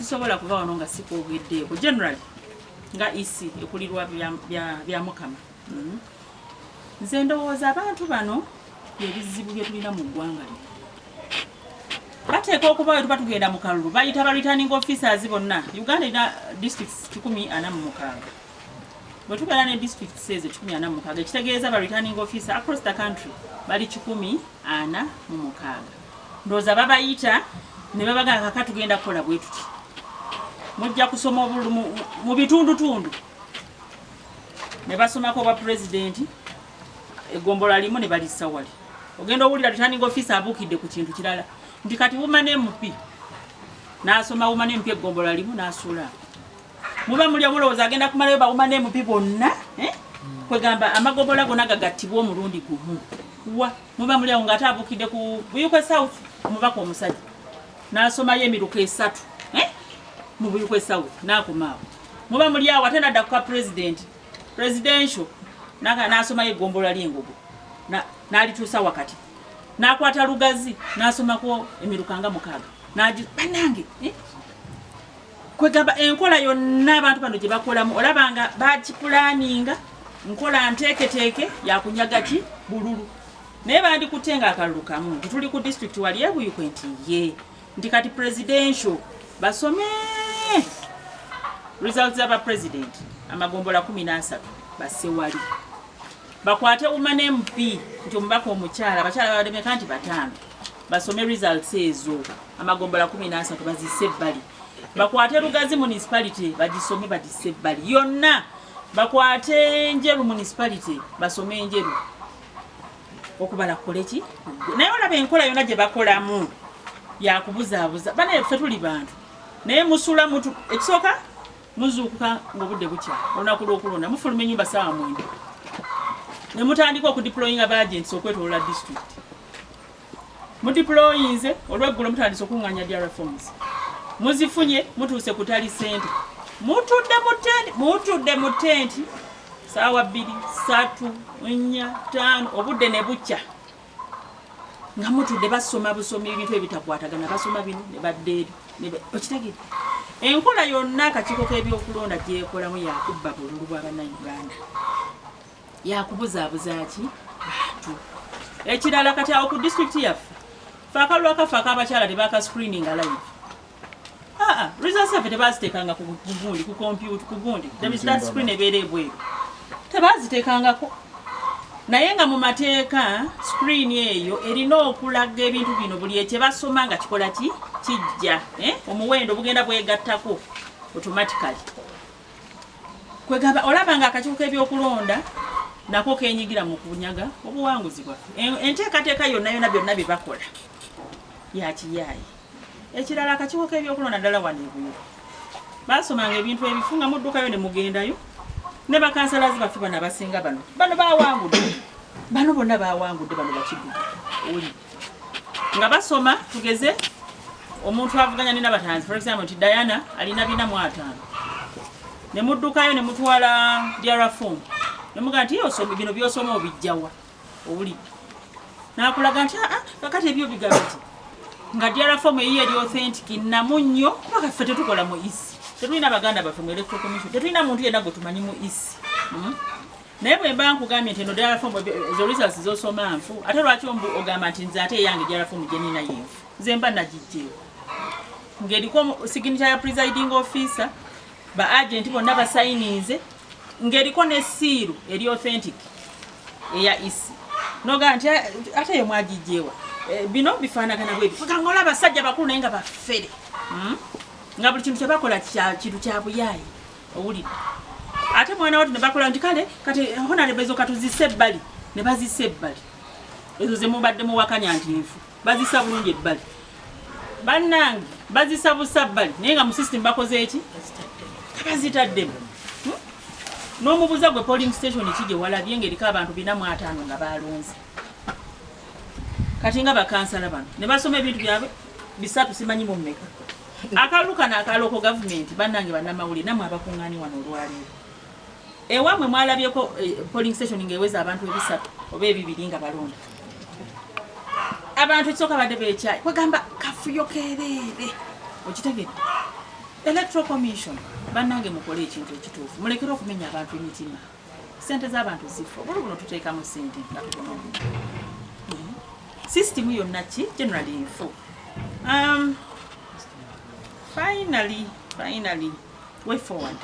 sisobola kuva wano nga sikoogeddeeko generally nga isi ekulirwa bya mukama. Nze ndowooza abantu bano ebizibu bye tulina mu ggwanga lino bateeka okuba we tuba tugenda mu kalulu bayita ba returning officers bonna. Uganda erina districts 146. Bwe tubeera ne districts ezo 146 ekitegeeza ba returning officer across the country bali 146. Ndowooza babayita ne babagamba kaka tugenda kukola bwe tuti. Mujja kusoma obululu mu bitundutundu ne basomako ba president egombola limu ne balissa wali. Ogenda owulira returning officer abuukidde ku kintu kirala nti kati woman MP n'asoma woman MP egombola limu n'asuula. Muba muli omulowooza agenda kumalayo ba woman MP bonna kwegamba amagombola gonna gagattibwa omulundi gumu. Muba muli awo ng'ate abuukidde ku Buyikwe South omubaka omusajja n'asomayo emiruka 3 mu Buyikwe South n'akomaawo. Muba muli awo ate n'adda ku presidential n'asomayo egombola ly'engogo n'alituusa wakati n'akwata Lugazi n'asomako emiruka nga 6 bannange kwegamba enkola yonna abantu bano gye bakolamu olabanga bakipulaninga nkola nteeketeeke yakunyaga ki bululu naye bandikutenga akalulu kamu tuli ku district wali ebuyikwe nti kati presidential basome results z'aba president amagombola 13 basewali bakwate woman MP nti omubaka omukyala abakyala babalemeka nti 5 basome results ezo amagombola 13 bazise ebbali. Bakwate Lugazi municipality bagisome badise ebbali yonna. Bakwate Njeru municipality basome Njeru okubala koleki naye olaba enkola yonna gye bakolamu yakubuzaabuza bana ffe tuli bantu naye musula mutu ekisooka muzuukuka ng'obudde bukya olunaku lw'okulonda mufuluma ennyumba ssaawa 9 ne mutandika okudeployinga bagents okwetolola district. Mudeployinze olw'eggulo mutandise okuŋŋaanya dya reforms muzifunye mutuuse kutali sente mutudde mu tenti ssaawa 2 3 4 5 obudde ne bukya nga mutudde basoma busomi ebintu ebitakwatagana basoma bino ne badde okitegedde enkola yonna akakiiko k'ebyokulonda gyekolamu yakubba bululu bw'Abannayuganda yakubuzaabuzaaki bantu. Ekirala kati awo ku district yaffe fe akalulu akafe ak'abakyala tebaka screening live results yaffe tebaziteekanga ku gundi ku computer ku gundi that screen ebeera ebweru tebaziteekangako naye nga mu mateeka screen eyo erina okulaga ebintu bino buli ekye basoma nga kikola kijja omuwendo bugenda bwegattako automatically. Kwegamba olabanga akakiiko k'ebyokulonda nako kenyigira mu kunyaga obuwanguzi bwaffe. Enteekateeka yonna byonna bye bakola yakiyaayi. Ekirala akakiiko k'ebyokulonda ddala wano ebweru basomanga ebintu ebifunga muddukayo ne mugendayo ne bakansalazi baffe bano abasinga bano bawangudde bano bonna bawangudde bano bakidduka nga basoma tugeze omuntu avuganya nina batanzi for example nti Diana alina 405 ne muddukayo ne mutwala dya form ne muga nti osoma bino byosoma obijjawa obuli nakulaga nti kakati ebyo bigabati nga dya form eyiye eri authentic namunyo kuba ffe tetukola mu isi tetulina baganda baffe mu electoral commission tetulina muntu yenna gwe tumanyi mu isi naye bwe mba nkugambye nti eno dya form ezo results zosoma nfu ate lwaki ogamba nti nze ate eyange dya form gye nina yenfu nze mba nagijjeewo ng'eriko signature ya presiding officer ba agent bonna basayinize ng'eriko ne siiru eri authentic eya isi noga nti ate ye mwagijjeewa bino bifaanagana bwebi nga olaba abasajja bakulu naye nga baffere nga buli kintu kyebakola kintu kya buyaayi owulidde ate mwana watu ne bakola nti kale kati honorable ezo katuzise ebbali ne bazise ebbali ezo ze mubadde muwakanya nti nfu bazisa bulungi ebbali bannange bazisa busabbali naye nga mu system bakoze eki bazitaddemu n'omubuuza gwe polling station ekigye walabye ng'eriko abantu 405 nga balonze kati nga bakansala bano ne basoma ebintu byabwe 3 simanyi mu mmeka akalulu kano akaloko gavumenti bannange bannamawulire nammwe abakuŋŋaani wano olwaleero ewamwe mwalabyeko polling station ng'eweza abantu 3 oba 2 nga balonda abantu ekisooka badde beekyayi kwegamba kafuyo keereere okitegedde Electoral Commission bannange mukole ekintu ekituufu mulekere okumenya abantu emitima sente z'abantu zifa obula buno tuteekamu sente nga tukono system yonna ki generally info finally way forward